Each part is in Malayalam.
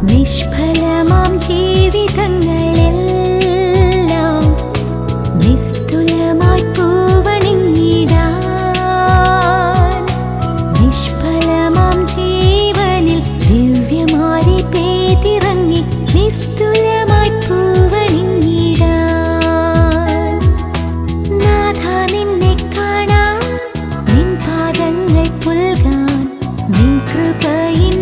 നിഷ്ഫലമാം ജീവിതങ്ങളെല്ലാം നിസ്തുലമായി പൂവണിഞ്ഞിടാൻ നിഷ്ഫലമാം ജീവനിൽ ദിവ്യമാരി പേതിറങ്ങി നിസ്തുലമായി പൂവണിഞ്ഞിടാൻ നാഥ നിന്നെ കാണാൻ നിൻ പാദങ്ങൾ പുൽകാൻ നിൻ കൃപയിൻ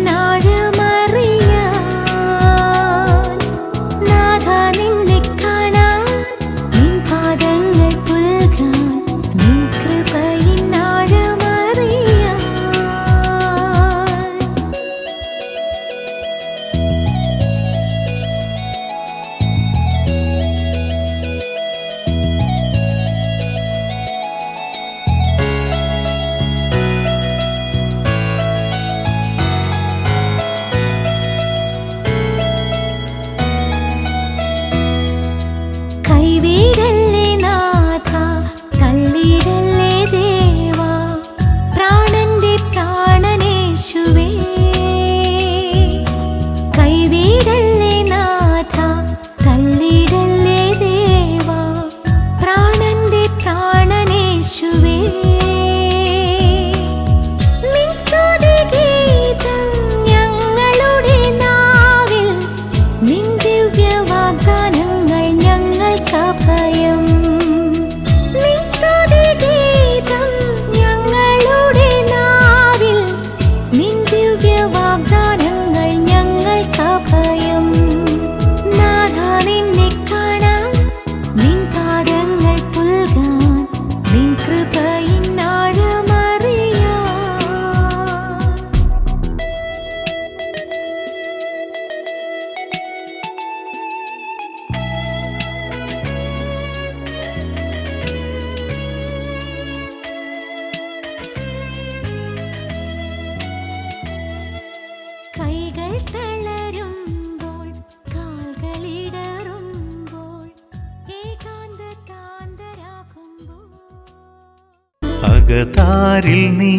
അകതാരിൽ നീ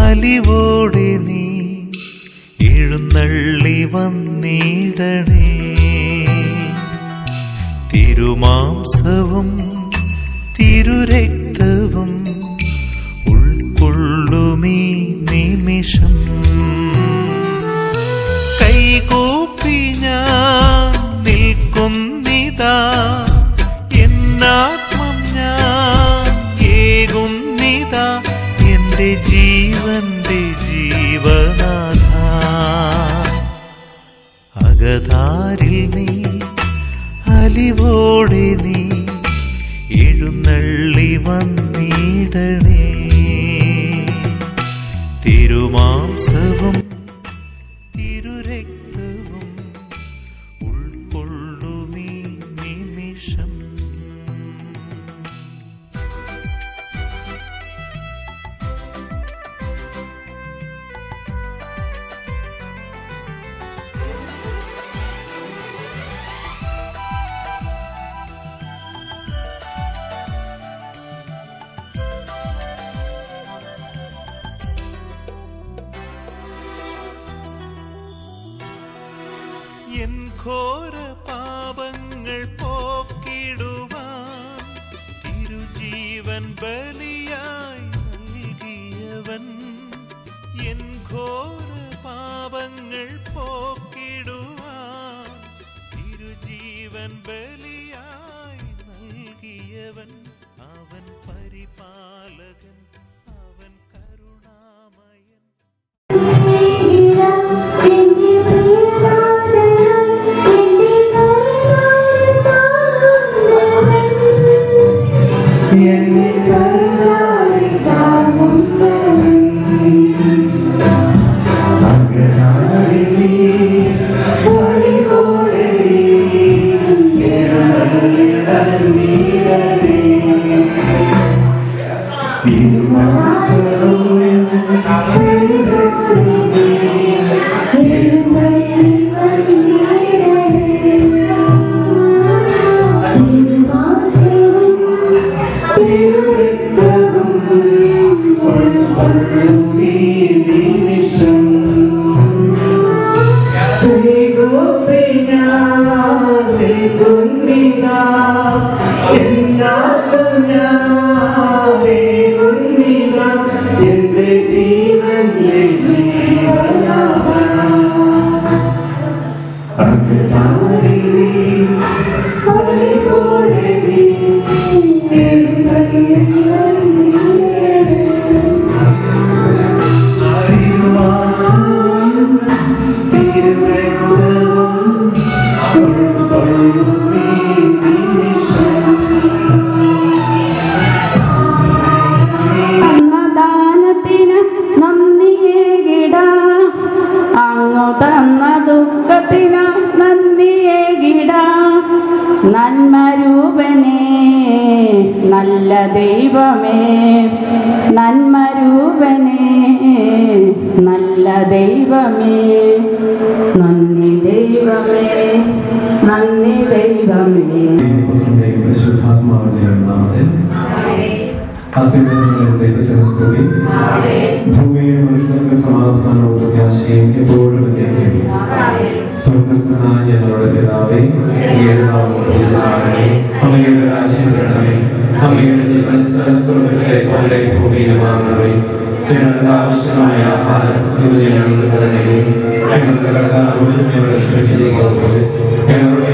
അലിവോടെ നീ എഴുന്നള്ളി വന്നിടണേ തിരുമാംസവും തിരുരക്തവും ഉൾക്കൊള്ളുമീ നിമിഷം കൈകൂപ്പി ഞാൻ നിൽക്കുന്നിതാ എന്നാത്മം ഞാൻ ഏകുന്നിതാ എന്റെ ജീവന്റെ ജീവനാഥ അകതാരിൽ നീ അലിവോടെ നീ എഴുന്നള്ളി വന്നിടണേ തിരുമാംസവും തിരുരക്തവും ഉൾക്കൊള്ളുമീ നിമിഷം എൻ ഘോര പാപങ്ങൾ പോക്കിടുവാൻ തിരുജീവൻ ബലിയായി നൽകിയവൻ എൻ ഘോര പാപങ്ങൾ പോക്കിടുവാൻ തിരുജീവൻ ബലിയായി നൽകിയവൻ അവൻ പരിപാലകൻ അവൻ കരുണാമയൻ അന്നദാനത്തിന് നന്ദിയേകിട, അങ്ങു തന്ന ദുഃഖത്തിന് നന്ദിയേകിട. നന്മരൂപനേ നല്ല ദൈവമേ, നന്മരൂപനേ നല്ല ദൈവമേ, നന്ദി ദൈവമേ, നന്ദി ദൈവമേ. പരിശുദ്ധാത്മാവിന്റെ നാമത്തിൽ അത്യുന്നതങ്ങളിൽ ദൈവത്തിന് സ്തുതി. ഭൂമിയിലെ മനുഷ്യർക്ക് സമാധാനവും പ്രത്യാശയും എപ്പോഴും എന്നേക്കും. സ്വർഗ്ഗസ്ഥനായ ഞങ്ങളുടെ പിതാവേ, അങ്ങയുടെ നാമം പൂജിതമാകണമേ, അങ്ങയുടെ രാജ്യം വരണമേ, അങ്ങയുടെ തിരുമനസ്സ് സ്വർഗ്ഗത്തിലെ പോലെ ഭൂമിയിലുമാകണമേ. ഞങ്ങൾക്ക് ആവശ്യമായ ആഹാരം ഇന്ന് ഞങ്ങൾക്ക് തരണമേ. ഞങ്ങളുടെ കടക്കാരോട് ഞങ്ങൾ ക്ഷമിച്ചതുപോലെ ഞങ്ങളുടെ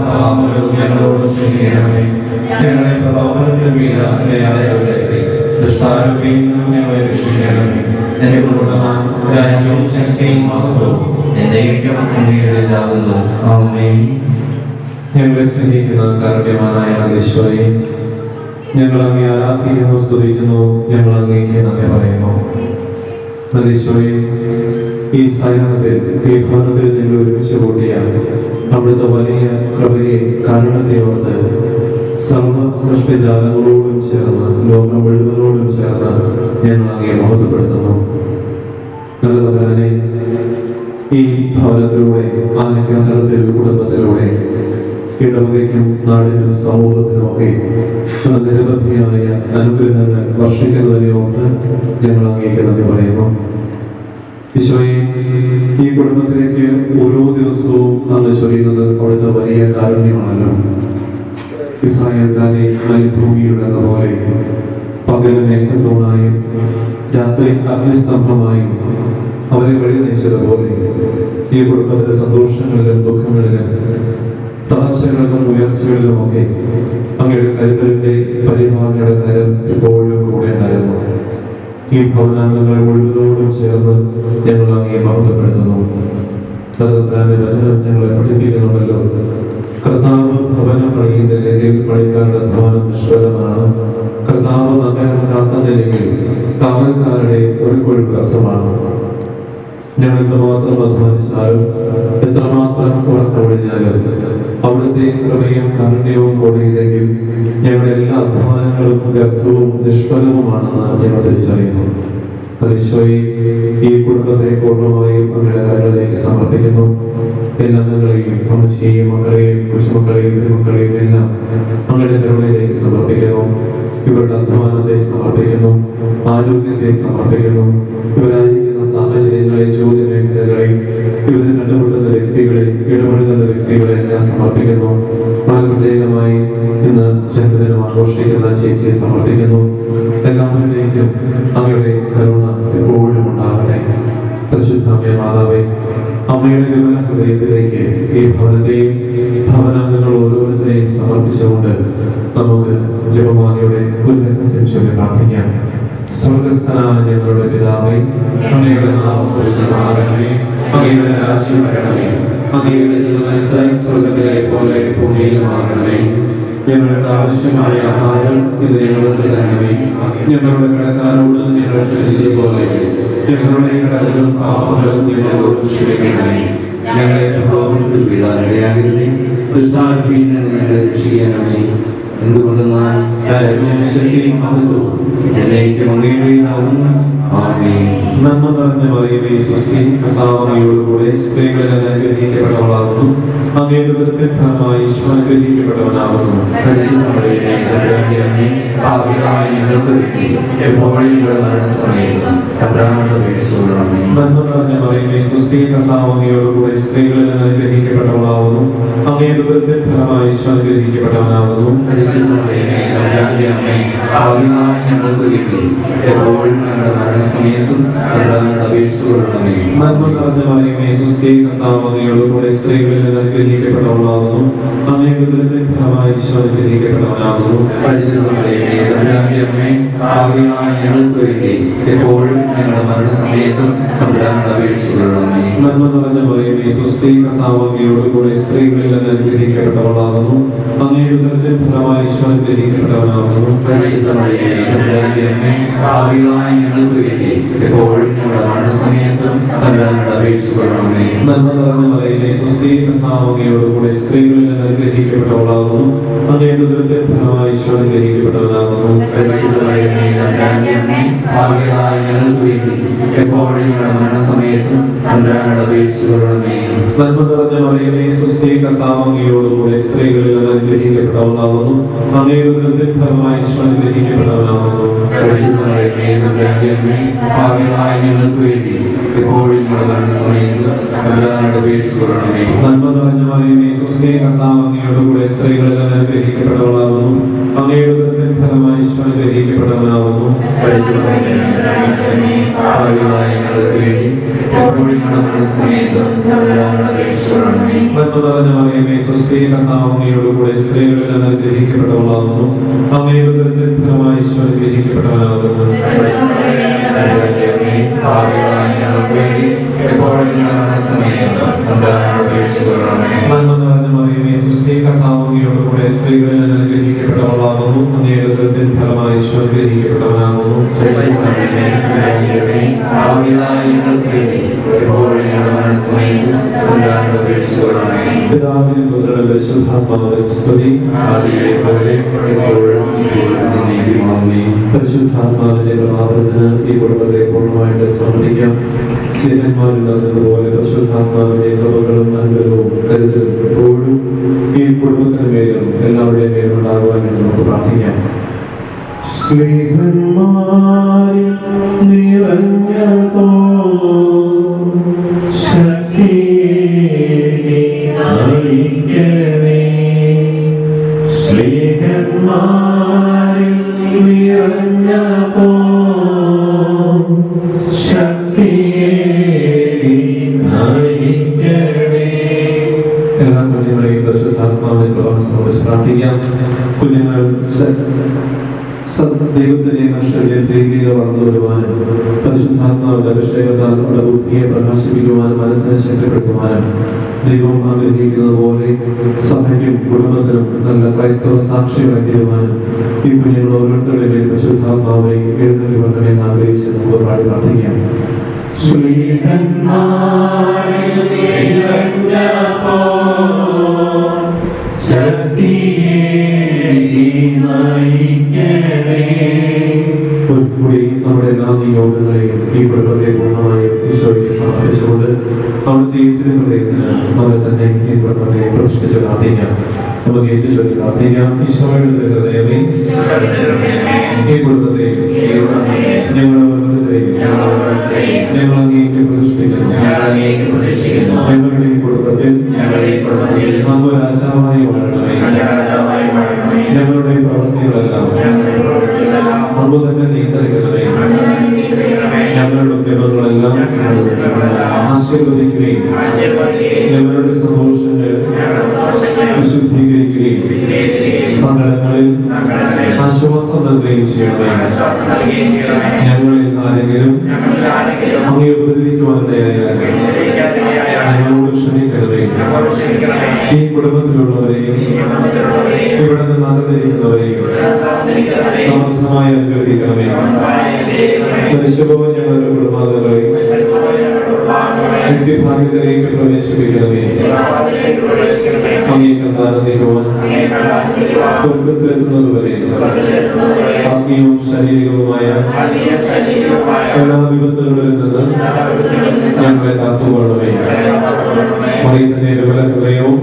പാപങ്ങളും ഞങ്ങളോട് ക്ഷമിക്കണമേ. ഞങ്ങളെ പ്രലോഭനത്തിൽ വീഴാതെ ദുഷ്ടാരൂപിയിൽ നിന്നും ഞങ്ങളെ രക്ഷിക്കണമേ. രാജ്യവും ശക്തിയും മഹത്വവും എന്നേക്കും അങ്ങയുടേതാകുന്നു. ആമേൻ. ഞങ്ങളെ സ്നേഹിക്കുന്ന കാരുണ്യവാനായ ഈശോയെ, ഞങ്ങൾ അങ്ങേ ആരാധിക്കുന്നു, സ്തുതിക്കുന്നു. ഞങ്ങൾ അങ്ങേക്ക് നന്ദി പറയുന്നു. ഈശോയെ, ഈ സായാഹ്നത്തിൽ ഈ ഭവനത്തിൽ ഞങ്ങൾ ഒരുമിച്ച് കൂട്ടിയ അവിടുത്തെ വലിയ കൃപയെ കാരുണ്യത്തെ ഓർത്ത് സർവ സൃഷ്ടിജാലങ്ങളോടും ചേർന്ന് ലോകം മുഴുവനോടും ചേർന്ന് ഞങ്ങൾ അങ്ങേ മഹത്വപ്പെടുത്തുന്നു. നല്ലവരാനെ, ഈ ഭവനത്തിലൂടെ ആലക്കാന്തരത്തിൽ കുടുംബത്തിലൂടെ ഇടവകയ്ക്കും നാടിനും സമൂഹത്തിനുമൊക്കെ നിരവധിയായ അനുഗ്രഹങ്ങൾ വർഷിക്കുന്നതിനെ ഓർത്ത് ഞങ്ങൾ അങ്ങേക്ക് നന്ദി പറയുന്നു. ഈശോയെ, ഈ കുടുംബത്തിലേക്ക് ഓരോ ദിവസവും അങ്ങ് ചൊരിയുന്നത് അവിടുത്തെ വലിയ കാരുണ്യമാണല്ലോ. ഇസ്രായേൽക്കാരെ മരുഭൂമിയുടെ പോലെ പകല് മേഘത്തോണായും രാത്രി അഗ്നിസ്തംഭമായും അവരെ വഴി നയിച്ചതുപോലെ ഈ കുടുംബത്തിലെ സന്തോഷങ്ങളിലും ദുഃഖങ്ങളിലും തളർച്ചകളിലും ഉയർച്ചകളിലുമൊക്കെ അങ്ങയുടെ കരുതലിന്റെ പരിപാലനയുടെ കരം എപ്പോഴും കൂടെ ഉണ്ടായിരുന്നു. ഈ ഭവനാംഗങ്ങൾ മുഴുവനോടും ചേർന്ന് ഞങ്ങൾ അങ്ങേ മഹത്വപ്പെടുത്തുന്നു. തലമുറാന്റെ വചനം ഞങ്ങളെ പഠിപ്പിക്കുന്നുണ്ടല്ലോ. കർത്താവ് ഭവനം പണിയുന്നില്ലെങ്കിൽ പണിക്കാരുടെ അധ്വാനം നിഷ്ഫലമാണ്. കർത്താവ് നഗരം കാക്കുന്നില്ലെങ്കിൽ കാവൽക്കാരുടെ ഒരു കൊഴുപ്പ് അർത്ഥമാണ്. ഞങ്ങൾ എത്രമാത്രം അധ്വാനിച്ചാലും എത്രമാത്രം ഉറക്കമൊഴിഞ്ഞാലും അവിടുത്തെ കൃപയും കാരുണ്യവും കൂടെയില്ലെങ്കിൽ ഞങ്ങളുടെ എല്ലാ അധ്വാനങ്ങളും വ്യർത്ഥവും നിഷ്ഫലവുമാണെന്ന് ഞങ്ങൾ തിരിച്ചറിയുന്നു. ഈശോയെ, ഈ കുടുംബത്തെ പൂർണ്ണമായും അങ്ങയുടെ കൈകളിലേക്ക് സമർപ്പിക്കുന്നു. എല്ലാ അംഗങ്ങളെയും അമ്മച്ചിയെയും മക്കളെയും കൊച്ചുമക്കളെയും പെരുമക്കളെയും എല്ലാം അങ്ങയുടെ കരുണയിലേക്ക് സമർപ്പിക്കുന്നു. ഇവരുടെ അധ്വാനത്തെ സമർപ്പിക്കുന്നു, ആരോഗ്യത്തെ സമർപ്പിക്കുന്നു, ഇവരായിരിക്കുന്ന സാഹചര്യങ്ങളെ, ചോദ്യ മേഖലകളെ, ഇവരെ കണ്ടുമുട്ടുന്ന വ്യക്തികളെ, ഇടപെടുന്ന വ്യക്തികളെ എല്ലാം സമർപ്പിക്കുന്നു. വളരെ പ്രത്യേകമായി ഇന്ന് ജന്മദിനം ആഘോഷിക്കുന്ന ചേച്ചിയെ സമർപ്പിക്കുന്നു. എല്ലാവരിലേക്കും അങ്ങയുടെ കരുണ എപ്പോഴും ഉണ്ടാകട്ടെ. പരിശുദ്ധാമ്മ മാതാവേ, അമ്മയുടെ വിമല ഹൃദയത്തിലേക്ക് ഈ ഭവനത്തെയും ഭവനാംഗങ്ങൾ ഓരോരുത്തരെയും സമർപ്പിച്ചുകൊണ്ട് നമുക്ക് ജപമാലയുടെ ഒരു രഹസ്യം ചൊല്ലി പ്രാർത്ഥിക്കാം. സ്വർഗ്ഗസ്ഥനായ ഞങ്ങളുടെ പിതാവേ, അങ്ങയുടെ നാമം പൂജിതമാകണമേ, അങ്ങയുടെ രാജ്യം വരണമേ, അങ്ങയുടെ തിരുമനസ്സ് സ്വർഗ്ഗത്തിലെ പോലെ ഭൂമിയിലുമാകണമേ. ഞങ്ങൾക്ക് ആവശ്യമായ ആഹാരം ഇന്ന് ഞങ്ങൾക്ക് തരണമേ. ഞങ്ങളുടെ കടക്കാരോട് ഞങ്ങൾ ക്ഷമിച്ചതുപോലെ ഞങ്ങളുടെ കടകളും പാപങ്ങളും ഞങ്ങളോട് ക്ഷമിക്കണമേ. ഞങ്ങളെ പ്രലോഭനത്തിൽ വീഴാനിടയാകരുതേ, ദുഷ്ടാരൂപിയിൽ നിന്ന് ഞങ്ങളെ രക്ഷിക്കണമേ. എന്തുകൊണ്ടെന്നാൽ രാജ്യവും ശക്തിയും മഹത്വവും എന്നേക്കും അങ്ങയുടേതാകുന്നു. ആമേൻ. നന്മ നിറഞ്ഞ മറിയമേ, സ്വസ്തി, കർത്താവ് അങ്ങയോടുകൂടെ സ്ത്രീകളിൽ അനുഗ്രഹിക്കപ്പെട്ടവളാകുന്നു. അങ്ങയുടെ ഉദരത്തിൻ ഫലമായി ഈശോ അനുഗ്രഹിക്കപ്പെട്ടവനാകുന്നു. പരിശുദ്ധ മറിയമേ, തമ്പുരാന്റെ അമ്മേ, പാപികളായ ഞങ്ങൾക്ക് വേണ്ടി എപ്പോഴും ഞങ്ങളുടെ മരണസമയത്തും തമ്പുരാനോട് അപേക്ഷിച്ചുകൊള്ളണമേ. നന്മ നിറഞ്ഞ മറിയമേ, സ്വസ്തി, കർത്താവ് അങ്ങയോടുകൂടെ സ്ത്രീകളിൽ അനുഗ്രഹിക്കപ്പെട്ടവളാകുന്നു. അങ്ങയുടെ ഉദരത്തിൻ ഫലമായി ഈശോ അനുഗ്രഹിക്കപ്പെട്ടവനാകുന്നു. ഞങ്ങൾക്ക് വേണ്ടി എപ്പോഴും ഞങ്ങളുടെ മരണസമയത്തും അപേക്ഷിച്ചുകൊള്ളണമേ. നന്മ നിറഞ്ഞ മറിയമേ, സ്വസ്തി, കർത്താവ് അങ്ങയോടുകൂടെ സ്ത്രീകളിൽ നിന്ന് അനുഗ്രഹിക്കപ്പെട്ടവളാകുന്നു. അങ്ങയുടെ ഉദരത്തിൻ ഫലമായി ഈശോ അനുഗ്രഹിക്കപ്പെട്ടവനാകുന്നു. ഞങ്ങൾക്ക് വേണ്ടി എപ്പോഴും ഞങ്ങളുടെ മരണസമയത്തും അപേക്ഷിച്ചുകൊള്ളണമേ. നന്മ നിറഞ്ഞ മറിയമേ, സ്വസ്തി, കർത്താവ് അങ്ങയോടുകൂടെ സ്ത്രീകളിൽ നിന്ന് അനുഗ്രഹിക്കപ്പെട്ടവളാകുന്നു. അങ്ങയുടെ ഉദരത്തിൻ ഫലമായി ഈശോ അനുഗ്രഹിക്കപ്പെട്ടവനാകുന്നു. ഞങ്ങൾക്ക് വേണ്ടി എപ്പോഴും ഞങ്ങളുടെ മരണസമയത്തും അപേക്ഷിച്ചുകൊള്ളണമേ. നന്മ നിറഞ്ഞ മറിയമേ, സ്വസ്തി, കർത്താവ് അങ്ങയോടുകൂടെ സ്ത്രീകളിൽ നിന്ന് അനുഗ്രഹിക്കപ്പെട്ടവളാകുന്നു. അങ്ങയുടെ ഉദരത്തിൻ ഫലമായി ഈശോ അനുഗ്രഹിക്കപ്പെട്ടവനാകുന്നു. ഞങ്ങൾക്ക് വേണ്ടി എപ്പോഴും ഞങ്ങളുടെ മരണസമയത്തും അപേക്ഷിച്ചുകൊള്ളണമേ. നന്മ നിറഞ്ഞ മറിയമേ, സ്വസ്തി, കർത്താവ് അങ്ങയോടുകൂടെ സ്ത്രീകളിൽ നിന്ന് അനുഗ്രഹിക്കപ്പെട്ടവളാകുന്നു. അങ്ങയുടെ ഉദരത്തിൻ ഫലമായി ഈശോ അനുഗ്രഹിക്കപ്പെട്ടവനാകുന്നു. ഞങ്ങൾക്ക് വേണ്ടി എപ്പോഴും ഞങ്ങളുടെ മരണസമയത്തും അപേക്ഷിച്ചുകൊള്ളണമേ. നന്മ നിറഞ്ഞ മറിയമേ, സ്വസ്തി, കർത്താവ് അങ്ങയോടുകൂടെ സ്ത്രീകളിൽ നിന്ന് അനുഗ്രഹിക്കപ്പെട്ടവളാകുന്നു. അങ്ങയുടെ ഉദരത്തിൻ ഫലമായി ഈശോ അനുഗ്രഹിക്കപ്പെട്ടവനാകുന്നു. ഞങ്ങൾക്ക് വേണ്ടി എപ്പോഴും ഞങ്ങളുടെ മരണസമയത്തും അപേക്ഷിച്ചുകൊള്ളണമേ. നന്മ നിറഞ്ഞ മറിയമേ, സ്വസ്തി, കർത്താവ് അങ്ങയോടുകൂടെ സ്ത്രീകളിൽ നിന്ന് അനുഗ്രഹിക്കപ്പെട്ടവളാകുന്നു. അങ്ങയുടെ ഉദരത്തിൻ ഫലമായി ഈശോ അനുഗ്രഹിക്കപ്പെട്ടവനാകുന്നു. ഞങ്ങൾക്ക് വേണ്ടി എപ്പോഴും ഞങ്ങളുടെ മരണസമയത്തും അപേക്ഷിച്ചുകൊള്ളണമേ. നന്മ നിറഞ്ഞ മറിയമേ, സ്വസ്തി, കർത്താവ് അങ്ങയോടുകൂടെ സ്ത്രീകളിൽ നിന്ന് അനുഗ്രഹിക്കപ്പെട്ടവളാകുന്നു. അങ്ങയുടെ ഉദരത്തിൻ ഫലമായി ഈശോ അനുഗ്രഹിക്കപ്പെട്ടവനാകുന്നു. ഞങ്ങൾക്ക് വേണ്ടി എപ്പോഴും ഞങ്ങളുടെ മരണസമയത്തും അപേക്ഷിച്ചുകൊള്ളണമേ. പിതാവിനും പുത്രനും പരിശുദ്ധാത്മാവിനും സ്തുതി. ആദിയിലെ പോലെ എപ്പോഴും ഇപ്പോഴും ആമേൻ. പരിശുദ്ധാത്മാവിന്റെ പ്രഭാവത്തിന് ഈ കുടുംബത്തെ പൂർണ്ണമായിട്ട് സമർപ്പിക്കാം. സ്നേഹന്മാരുള്ളതുപോലെ പരിശുദ്ധാത്മാവിന്റെ കൃപകളും അനുഗ്രഹവും കരുതലും എപ്പോഴും ഈ കുടുംബത്തിന് മേലും എല്ലാവരുടെയും മേലും ഉണ്ടാകുവാൻ വേണ്ടി നമുക്ക് പ്രാർത്ഥിക്കാം. സ്നേഹന്മാരിൽ നിറഞ്ഞതോ ശക്തിയെ നയിക്കണേ. സ്നേഹന്മാരിൽ നിറഞ്ഞതോ ശക്തിയെ നയിക്കണേ. എല്ലാ കുഞ്ഞുങ്ങളെയും പരിശുദ്ധാത്മാവിന്റെ പ്രവാസം വെച്ച് പ്രാർത്ഥിക്കാം. കുഞ്ഞുങ്ങൾ ദൈവത്തിനെ മനുഷ്യരുടെ പ്രീതിയിൽ വളർന്നു വരുവാനും പരിശുദ്ധാത്മാവിന്റെ അഭിഷേകത്താൽ അവരുടെ ബുദ്ധിയെ പ്രകാശിപ്പിക്കുവാനും മനസ്സിനെ ശക്തിപ്പെടുത്തുവാനും ദൈവം ആഗ്രഹിക്കുന്നത് പോലെ സഭയ്ക്കും കുടുംബത്തിനും നല്ല ക്രൈസ്തവ സാക്ഷികളെ തീരുവാനും ഈ കുഞ്ഞുങ്ങൾ ഓരോരുത്തരുടെയും പരിശുദ്ധാത്മാവിനെ എഴുന്നള്ളി വരണമെന്ന് ആഗ്രഹിച്ച് നമുക്ക് പാടി പ്രാർത്ഥിക്കാം. ഒരിക്കൽക്കൂടി നമ്മുടെ എല്ലാ നിയോഗങ്ങളെയും ഈ കുടുംബത്തെ പൂർണ്ണമായും ഈശോയ്ക്ക് സമർപ്പിച്ചുകൊണ്ട് അവിടുത്തെ തിരുഹൃദയത്തിന് നമ്മൾ തന്നെ ഈ കുടുംബത്തെ പ്രതിഷ്ഠിച്ച് പ്രാർത്ഥിക്കാം. നമുക്ക് ഈശോയ്ക്ക് പ്രാർത്ഥിക്കാം. ഈശോയുടെ ഹൃദയമേ, ഈ കുടുംബത്തെ ഞങ്ങൾ ഓരോരുത്തരെയും ഞങ്ങൾ അങ്ങേക്ക് പ്രതിഷ്ഠിക്കുന്നു. ഞങ്ങളുടെ ഈ കുടുംബത്തിൽ അങ്ങ് രാജാവായി വാഴണമേ. ഞങ്ങളുടെ പ്രവൃത്തികളെല്ലാം അങ്ങ് തന്നെ നിയന്ത്രിക്കണമേ. ഞങ്ങളുടെ ഉദ്യമങ്ങളെല്ലാം ആശീർവദിക്കുകയും ഞങ്ങളുടെ സന്തോഷങ്ങൾ വിശുദ്ധീകരിക്കുകയും സങ്കടങ്ങളിൽ ആശ്വാസം നൽകുകയും ചെയ്യണമേ. ഞങ്ങളിൽ ആരെങ്കിലും അങ്ങേ ഉപദ്രവിക്കുവാനിടയായാൽ ഞങ്ങളോട് ക്ഷമിക്കണമേ. ഈ കുടുംബത്തിലുള്ളവരെയും ഇവിടെ നിന്ന് അകന്നിരിക്കുന്നവരെയും സമർത്ഥമായി അനുഗ്രഹിക്കണമേ. മനുഷ്യഭവൻ ഞങ്ങളുടെ കുടുംബാംഗങ്ങളെയും നിത്യഭാഗ്യത്തിലേക്ക് പ്രവേശിപ്പിക്കണമേ. അങ്ങേ കണ്ടാനന്ദിക്കുവാൻ സ്വർഗത്തിലെത്തുന്നതുവരെ ആത്മീയവും ശാരീരികവുമായ എല്ലാ വിപത്തുകളിൽ നിന്ന് ഞങ്ങളെ കാത്തുകൊള്ളണമേ. മറിയത്തിന്റെ വിമലഹൃദയവും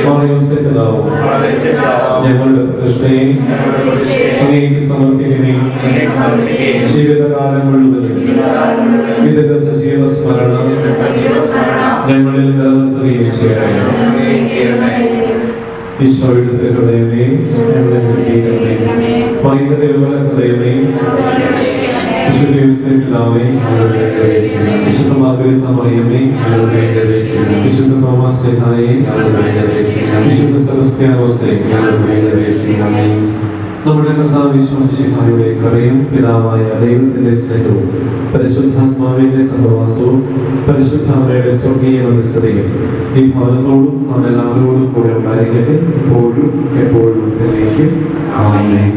മറിയോസെറ്റതാവും ഞങ്ങളുടെ പ്രതിഷ്ഠയെ അങ്ങേക്ക് സമർപ്പിക്കുകയും ജീവിതകാലം മുഴുവനും ഇതിന്റെ സജീവ സ്മരണം ഞങ്ങളിൽ നിലനിർത്തുകയും ചെയ്യണമേ. ഈശോയുടെ ഹൃദയമേ, മൈതന്റെ ഹൃദയമേ, പിതാവേ, വിശുദ്ധ മാർഗ്ഗരേത്ത മറിയമേ, വിശുദ്ധ തോമാസ്ലീഹായേ, വിശുദ്ധ സെബസ്ത്യാനോസേ, നമ്മുടെ കർത്താവ് മിശിഹായുടെ കൃപയും പിതാവായ ദൈവത്തിന്റെ സ്നേഹവും പരിശുദ്ധാത്മാവിന്റെ സഹവാസവും പരിശുദ്ധാത്മാവിന്റെ സ്വർഗീയ മധ്യസ്ഥതയും ഈ ഭവനത്തോടും നാമെല്ലാവരോടും കൂടെ ഉണ്ടായിരിക്കട്ടെ, എപ്പോഴും എപ്പോഴും എന്നേക്കും. ആമേൻ.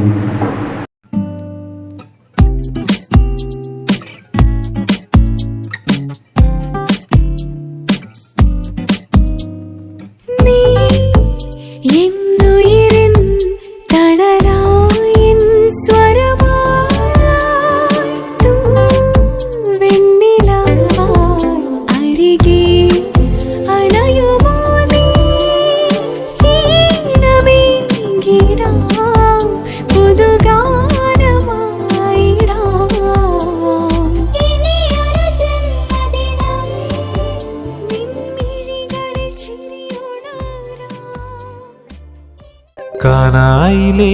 കാനായിലെ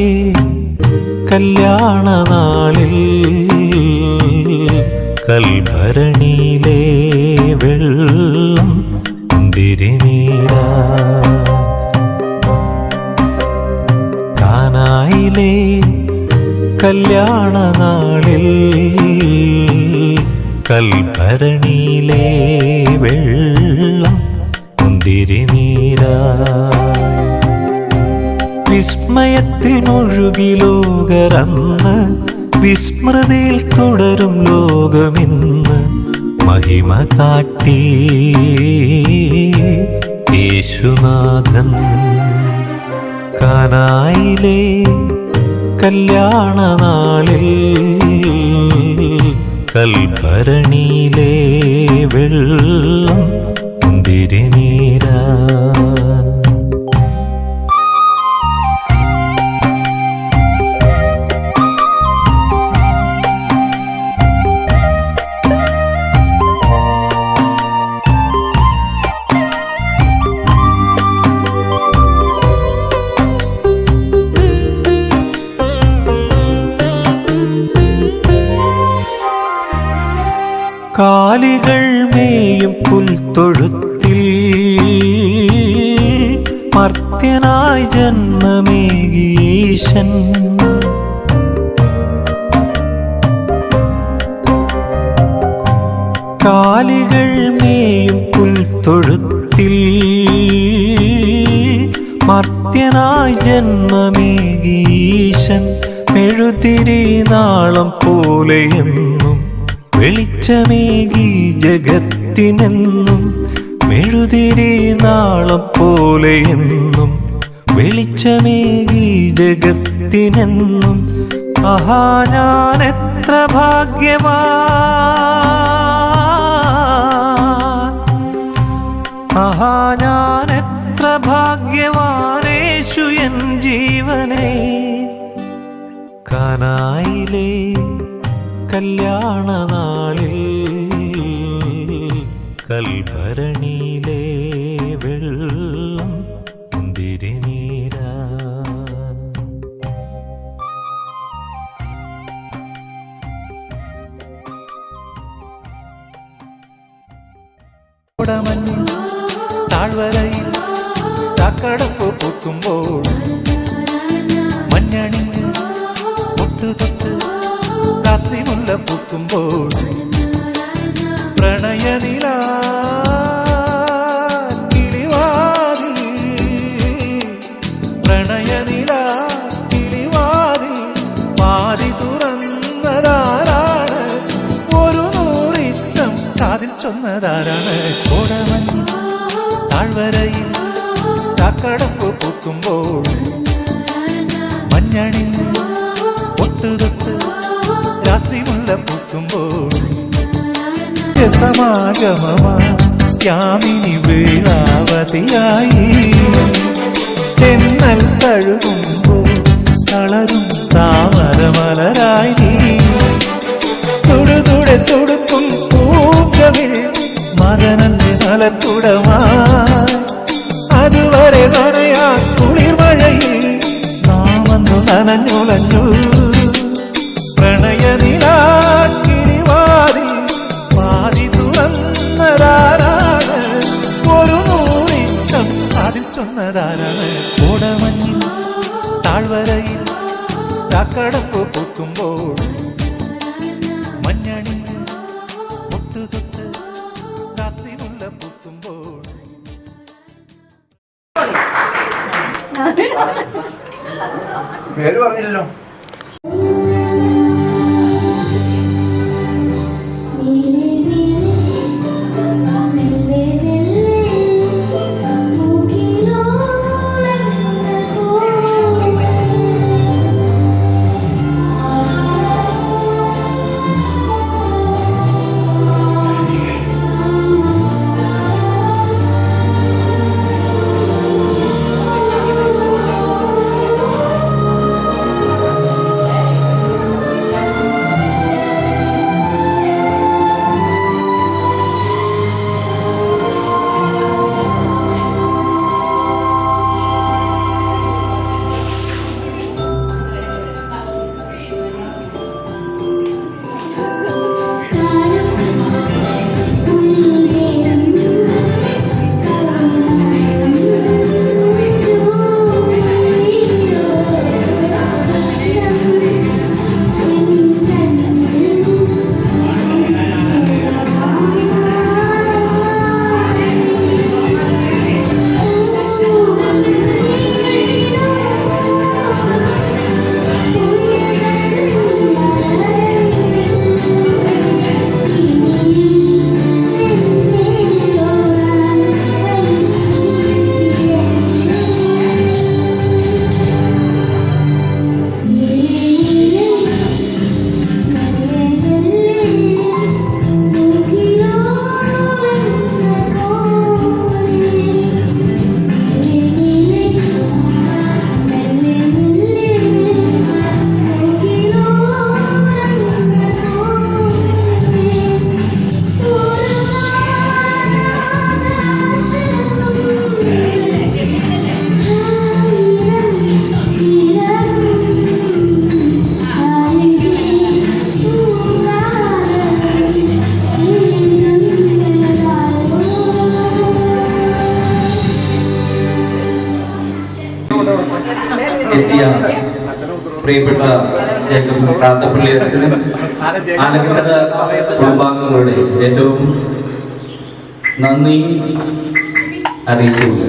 കല്യാണ നാളിൽ കൽഭരണിയിലെ വെള്ളം തിരുനീരാ. കാനായിലെ കല്യാണ നാളിൽ കൽഭരണിയിലെ വെള്ളം തിരുനീരാ. വിസ്മയത്തിൽ മുഴുകി ലോകരന്ന്, വിസ്മൃതിയിൽ തുടരും ലോകമിന്ന്. മഹിമ കാട്ടി യേശുനാഥൻ. കാനായിലെ കല്യാണ നാളിൽ കൽഭരണിയിലെ വെള്ളം തിരുനീരാ. കാലികൾ മേയും പുൽത്തൊഴുത്തിൽ മർത്യനായി ജന്മമേകീശൻ. കാലികൾ മേയും പുൽത്തൊഴുത്തിൽ മർത്യനായി ജന്മമേകീശൻ. മെഴുതിരി നാളം പോലെയെന്നും വെളിച്ചമേകി ജഗത്തിനെന്നും. മെഴുതിരി നാളം പോലെയെന്നും വെളിച്ചമേകി ജഗത്തിനെന്നും. ആഹാ ഞാൻ എത്ര ഭാഗ്യവാൻ, ആഹാ ഞാൻ എത്ര ഭാഗ്യവാനേശു എൻ ജീവനെ. കാനായിലെ കല്യാണ നാളിൽ കൽഭരണിയിലെ വെള്ളം തിരുനീരാ. താഴ്വരയിൽ ചാക്കടപ്പ് പൂക്കുമ്പോൾ മഞ്ഞണിഞ്ഞ് മുട്ടുതൊട്ട് രാത്രി മുല്ല പൂക്കുമ്പോൾ പ്രണയനില കിളിവാതിൽ, പ്രണയനില കിളിവാതിൽ വാതി തുറന്നതാരാണ്? ഒരു നൂറിഷ്ടം കാതിൽ ചൊന്നതാരാണ്? കോടമഞ്ഞ് താഴ്വരയിൽ ചാക്കടപ്പ് പൂക്കുമ്പോൾ മഞ്ഞണിഞ്ഞ് ഒട്ടുതൊട്ട് രാത്രി മുല്ല പൂക്കുമ്പോൾ സമാഗമമാമിനി വേളാവതിയായി തെന്നൽ തഴുകുമ്പോൾ കളറും താമരമലരായി നീ തൊടുതുടെ തൊടുക്കും പൂക്കവിൽ മദനന്റെ മലക്കുടമാ നനയാ കുളിർമഴയിൽ നാമന്നു നനഞ്ഞുലഞ്ഞു പ്രണയനിലാക്കിനിവാതിൽ വാതി തുറന്നതാരാണ് ഒരു നൂറിഷ്ടം അതിൽ ചൊന്നതാരാണ് ഓടമഞ്ഞിൽ താഴ്വരയിൽ കാക്കടപ്പ് പൂക്കുമ്പോൾ മഞ്ഞണിഞ്ഞ് ഒട്ടുതൊട്ട് രാത്രി മുല്ല പൂക്കുമ്പോൾ പേര് പറഞ്ഞില്ലല്ലോ. എത്തിയ പ്രിയപ്പെട്ട ജേക്കബ് കാത്തപ്പള്ളി അച്ഛന് ആലങ്കര കുടുംബാംഗങ്ങളുടെ ഏറ്റവും നന്ദി അറിയിച്ചുകൊണ്ട്